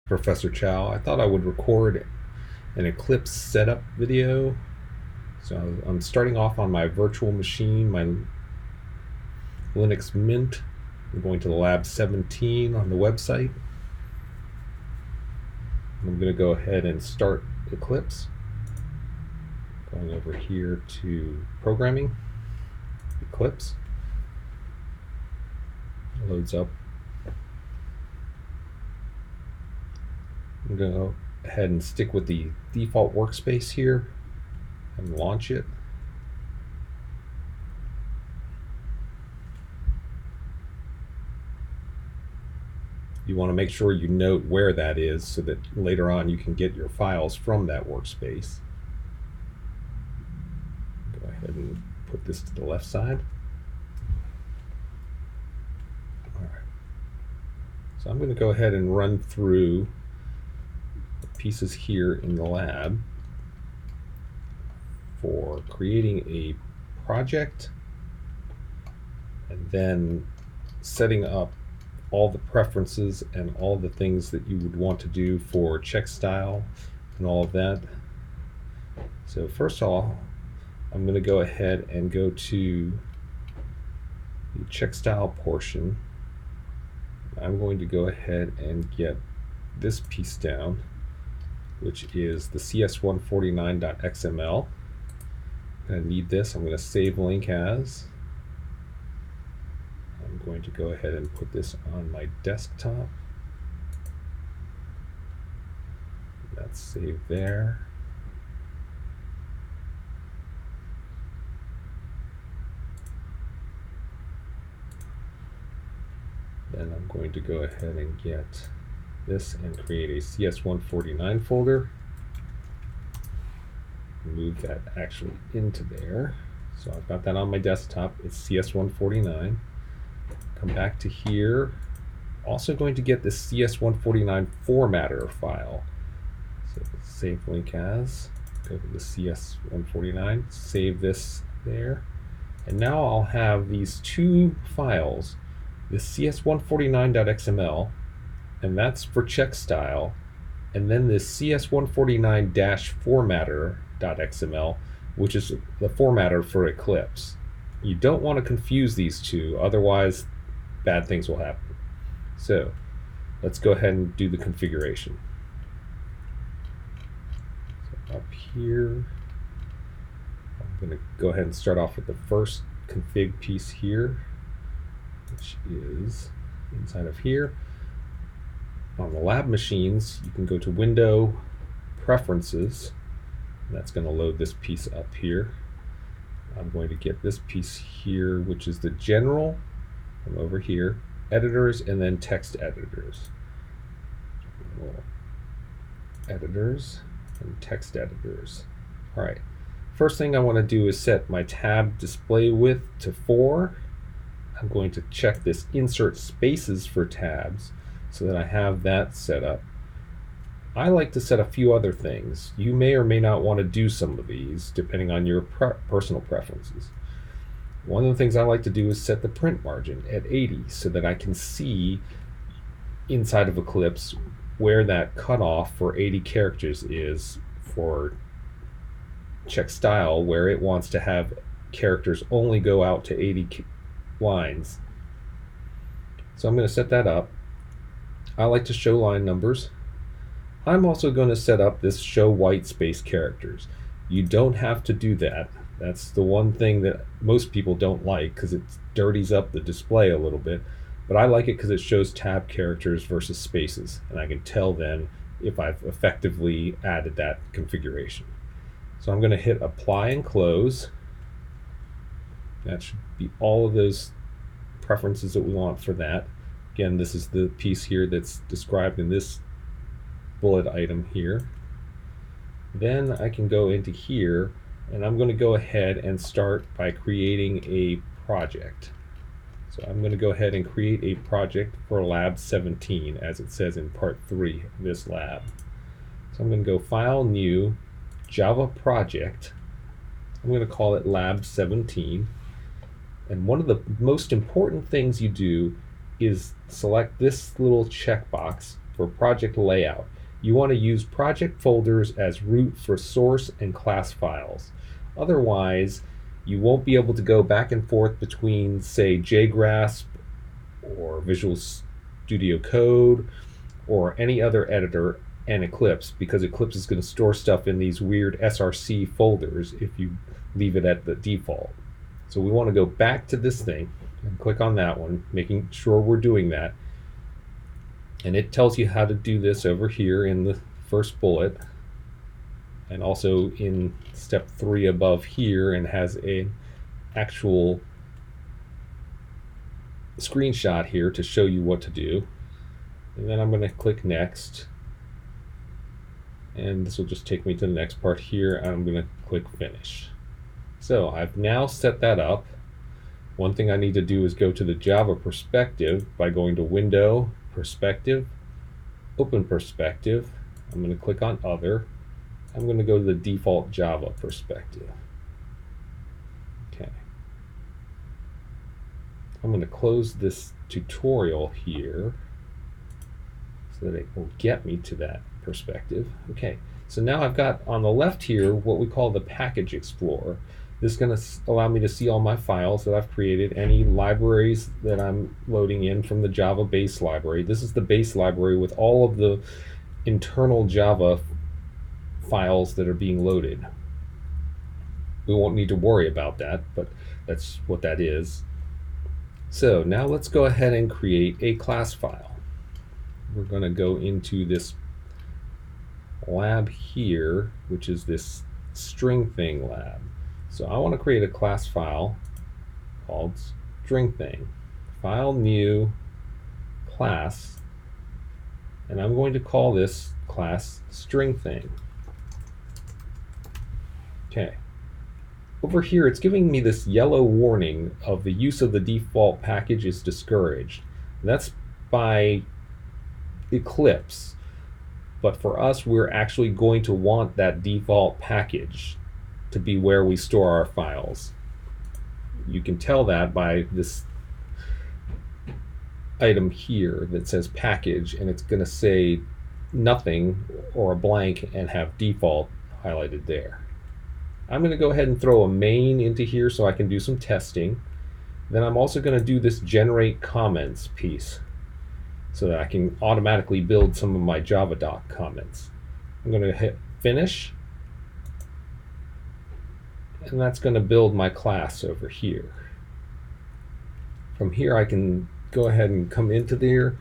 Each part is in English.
Professor Chow. I thought I would record an Eclipse setup video. So I'm starting off on my virtual machine, my Linux Mint. I'm going to the Lab 17 on the website. I'm going to go ahead and start Eclipse. Going over here to Programming, Eclipse. It loads up. I'm going to go ahead and stick with the default workspace here and launch it. You want to make sure you note where that is so that later on you can get your files from that workspace. Go ahead and put this to the left side. All right. So I'm going to go ahead and run through the pieces here in the lab for creating a project and then setting up all the preferences and all the things that you would want to do for check style and all of that. So first of all, I'm going to go ahead and go to the check style portion. I'm going to go ahead and get this piece down, which is the CS149.xml. I'm going to need this. I'm going to save link as. I'm going to go ahead and put this on my desktop. That's saved there. Then I'm going to go ahead and get this and create a CS149 folder. Move that actually into there. So I've got that on my desktop. It's CS149. Come back to here. Also going to get the CS149 formatter file. So save link as, go to the CS149, save this there. And now I'll have these two files, the CS149.xml, and that's for check style, and then the CS149-formatter.xml, which is the formatter for Eclipse. You don't want to confuse these two, otherwise bad things will happen. So let's go ahead and do the configuration. So up here, I'm going to go ahead and start off with the first config piece here, which is inside of here. On the lab machines, you can go to Window, Preferences, and that's going to load this piece up here. I'm going to get this piece here, which is the General, from over here, Editors, and then Text Editors. Editors and Text Editors. All right. First thing I want to do is set my tab display width to 4. I'm going to check this Insert Spaces for tabs so that I have that set up. I like to set a few other things. You may or may not want to do some of these depending on your personal preferences. One of the things I like to do is set the print margin at 80 so that I can see inside of Eclipse where that cutoff for 80 characters is for check style, where it wants to have characters only go out to 80 lines. So I'm going to set that up. I like to show line numbers. I'm also going to set up this show white space characters. You don't have to do that. That's the one thing that most people don't like because it dirties up the display a little bit. But I like it because it shows tab characters versus spaces, and I can tell then if I've effectively added that configuration. So I'm going to hit Apply and Close. That should be all of those preferences that we want for that. Again, this is the piece here that's described in this bullet item here. Then I can go into here, and I'm going to go ahead and start by creating a project. So I'm going to go ahead and create a project for Lab 17, as it says in Part 3 of this lab. So I'm going to go File, New, Java Project. I'm going to call it Lab 17. And one of the most important things you do is select this little checkbox for project layout. You want to use project folders as root for source and class files. Otherwise, you won't be able to go back and forth between, say, JGrasp or Visual Studio Code or any other editor and Eclipse, because Eclipse is going to store stuff in these weird SRC folders if you leave it at the default. So we want to go back to this thing and click on that one, making sure we're doing that. And it tells you how to do this over here in the first bullet, and also in step 3 above here, and has an actual screenshot here to show you what to do. And then I'm going to click next, and this will just take me to the next part here, and I'm going to click finish. So I've now set that up. One thing I need to do is go to the Java perspective by going to Window, Perspective, Open Perspective. I'm going to click on Other. I'm going to go to the default Java perspective. Okay. I'm going to close this tutorial here so that it will get me to that perspective. Okay, so now I've got on the left here what we call the Package Explorer. This is going to allow me to see all my files that I've created, any libraries that I'm loading in from the Java base library. This is the base library with all of the internal Java files that are being loaded. We won't need to worry about that, but that's what that is. So now let's go ahead and create a class file. We're going to go into this lab here, which is this string thing lab. So I want to create a class file called string thing. File new class, and I'm going to call this class string thing. Okay. Over here it's giving me this yellow warning of the use of the default package is discouraged. That's by Eclipse, but for us we're actually going to want that default package to be where we store our files. You can tell that by this item here that says package, and it's going to say nothing or a blank and have default highlighted there. I'm going to go ahead and throw a main into here so I can do some testing. Then I'm also going to do this generate comments piece so that I can automatically build some of my Java doc comments. I'm going to hit finish, and that's going to build my class over here. From here I can go ahead and come into there.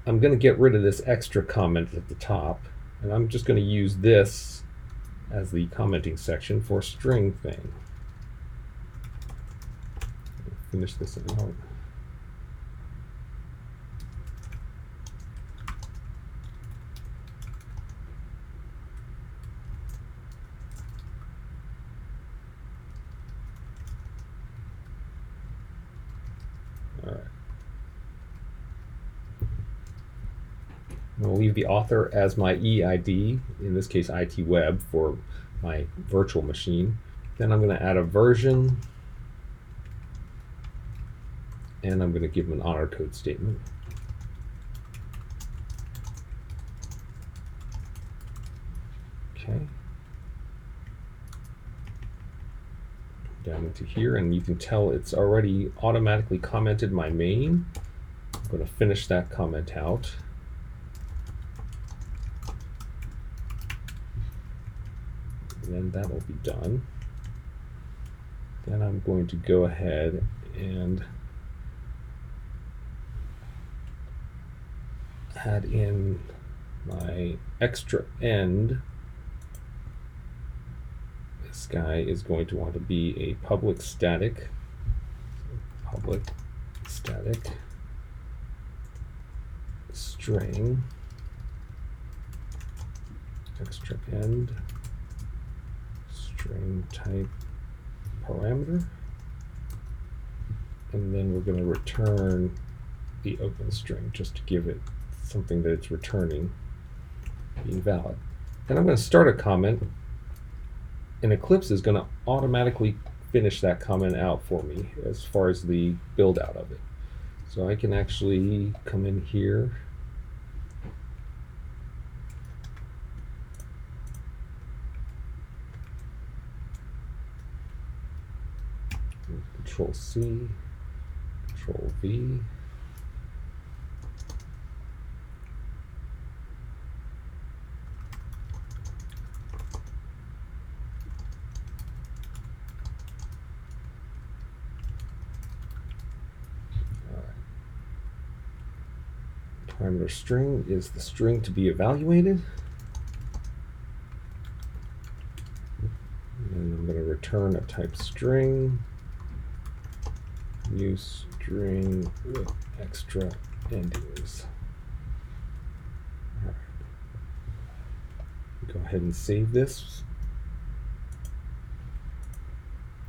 I'm going to get rid of this extra comment at the top, and I'm just going to use this as the commenting section for string thing. Finish this out. All right. I'm going to leave the author as my EID, in this case IT Web, for my virtual machine. Then I'm going to add a version, and I'm going to give them an honor code statement. Okay. Down into here, and you can tell it's already automatically commented my main. I'm going to finish that comment out. And then that will be done. Then I'm going to go ahead and add in my extra end. This guy is going to want to be a public static string extra end string type parameter, and then we're going to return the open string just to give it something that it's returning being valid. Then I'm going to start a comment, and Eclipse is going to automatically finish that comment out for me as far as the build out of it. So I can actually come in here Control C, Control V. Parameter string is the string to be evaluated. And I'm going to return a type string, new string with extra endings. All right. Go ahead and save this.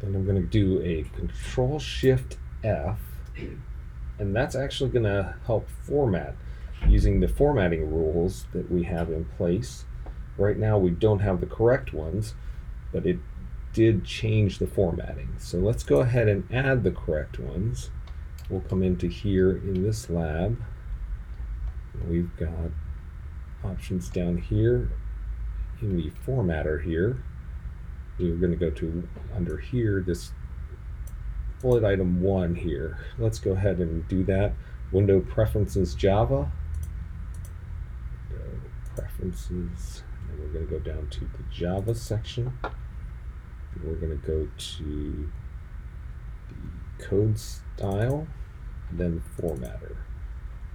Then I'm going to do a Control-Shift-F, and that's actually going to help format using the formatting rules that we have in place. Right now we don't have the correct ones, but it did change the formatting. So let's go ahead and add the correct ones. We'll come into here in this lab. We've got options down here in the formatter here. We're going to go to under here, this bullet item 1 here. Let's go ahead and do that. Window Preferences Java. Go Preferences, and we're going to go down to the Java section. We're going to go to the code style, and then formatter.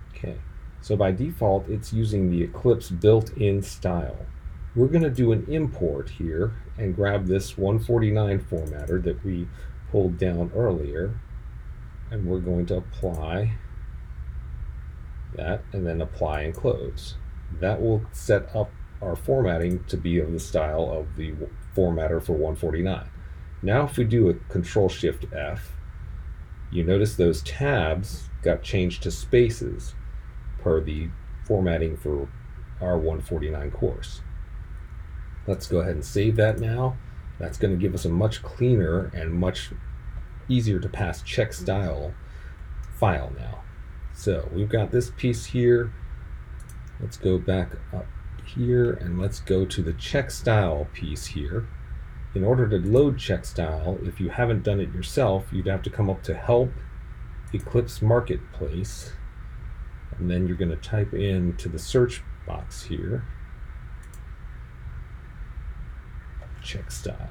Okay, so by default, it's using the Eclipse built-in style. We're going to do an import here and grab this 149 formatter that we pulled down earlier, and we're going to apply that and then apply and close. That will set up our formatting to be of the style of the formatter for 149. Now if we do a Control-Shift-F, you notice those tabs got changed to spaces per the formatting for our 149 course. Let's go ahead and save that now. That's going to give us a much cleaner and much easier to pass check style file now. So we've got this piece here. Let's go back up here and let's go to the check style piece here. In order to load check style, if you haven't done it yourself, you'd have to come up to Help, Eclipse Marketplace, and then you're going to type into the search box here, check style.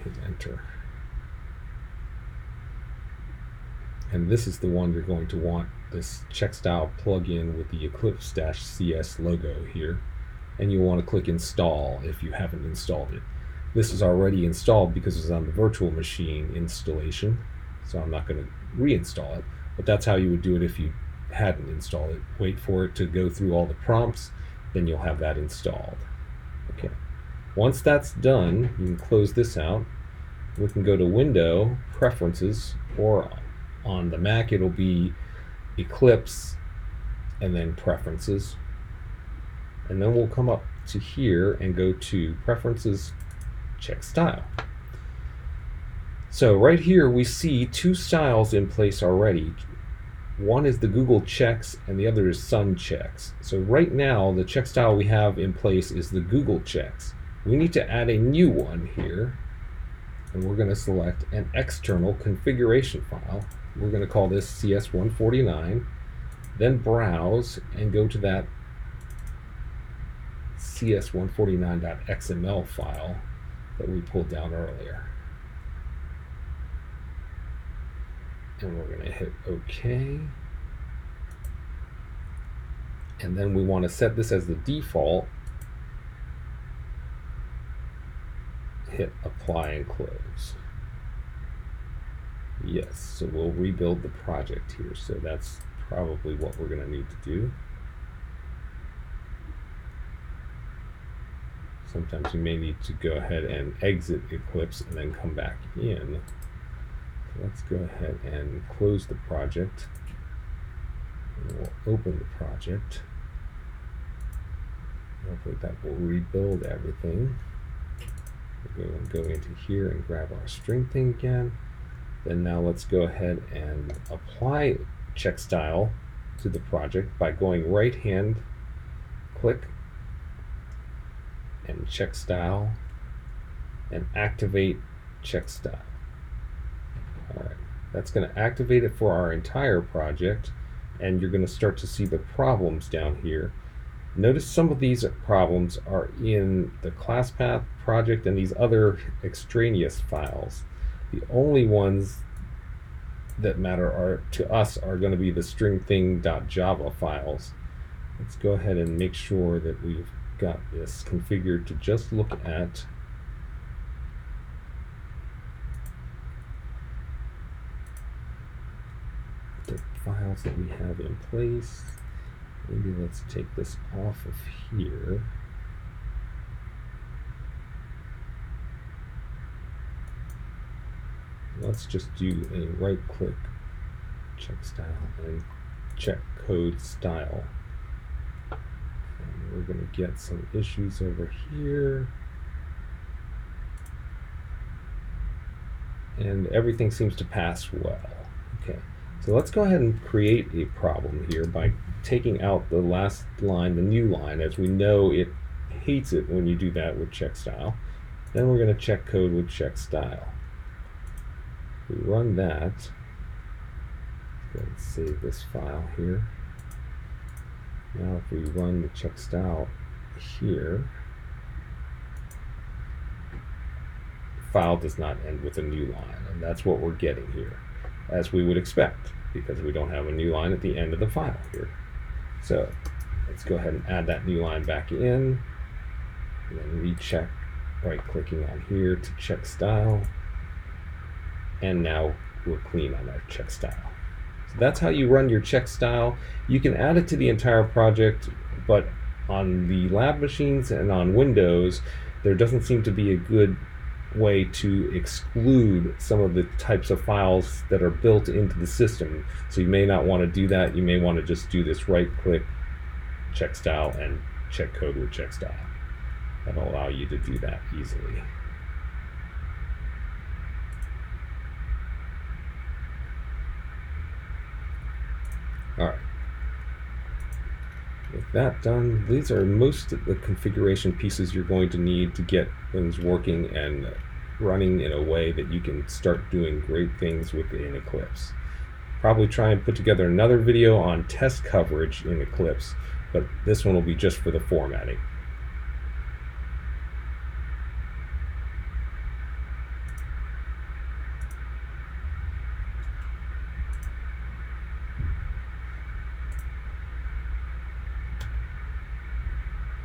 Hit enter. And this is the one you're going to want, this check style plugin with the Eclipse-CS logo here. And you want to click install if you haven't installed it. This is already installed because it's on the virtual machine installation, so I'm not going to reinstall it, but that's how you would do it if you hadn't installed it. Wait for it to go through all the prompts, then you'll have that installed. Okay. Once that's done, you can close this out. We can go to Window, Preferences, or on the Mac it'll be Eclipse and then Preferences. And then we'll come up to here and go to Preferences, Check Style. So right here we see two styles in place already. One is the Google Checks and the other is Sun Checks. So right now the check style we have in place is the Google Checks. We need to add a new one here, and we're going to select an external configuration file. We're going to call this CS149, then browse and go to that CS149.xml file that we pulled down earlier. And we're going to hit OK. And then we want to set this as the default. Hit apply and close. Yes, so we'll rebuild the project here. So that's probably what we're going to need to do. Sometimes you may need to go ahead and exit Eclipse and then come back in. So let's go ahead and close the project. And we'll open the project. Hopefully that will rebuild everything. We're going to go into here and grab our string thing again. Then now let's go ahead and apply check style to the project by going right hand click and check style and activate check style. That's going to activate it for our entire project, and you're going to start to see the problems down here. Notice some of these problems are in the class path, project, and these other extraneous files. The only ones that matter to us are going to be the stringthing.java files. Let's go ahead and make sure that we've got this configured to just look at the files that we have in place. Maybe let's take this off of here. Let's just do a right click, check style, and check code style. And we're going to get some issues over here. And everything seems to pass well. Okay, so let's go ahead and create a problem here by taking out the last line, the new line, as we know it hates it when you do that with check style. Then we're going to check code with check style. We run that. Let's save this file here. Now if we run the check style here, the file does not end with a new line, and that's what we're getting here, as we would expect, because we don't have a new line at the end of the file here. So let's go ahead and add that new line back in, and then recheck, right-clicking on here to check style. And now we're clean on our check style. So that's how you run your check style. You can add it to the entire project, but on the lab machines and on Windows, there doesn't seem to be a good way to exclude some of the types of files that are built into the system. So you may not want to do that. You may want to just do this right-click, check style, and check code with check style. That'll allow you to do that easily. All right. With that done, these are most of the configuration pieces you're going to need to get things working and running in a way that you can start doing great things within Eclipse. Probably try and put together another video on test coverage in Eclipse, but this one will be just for the formatting.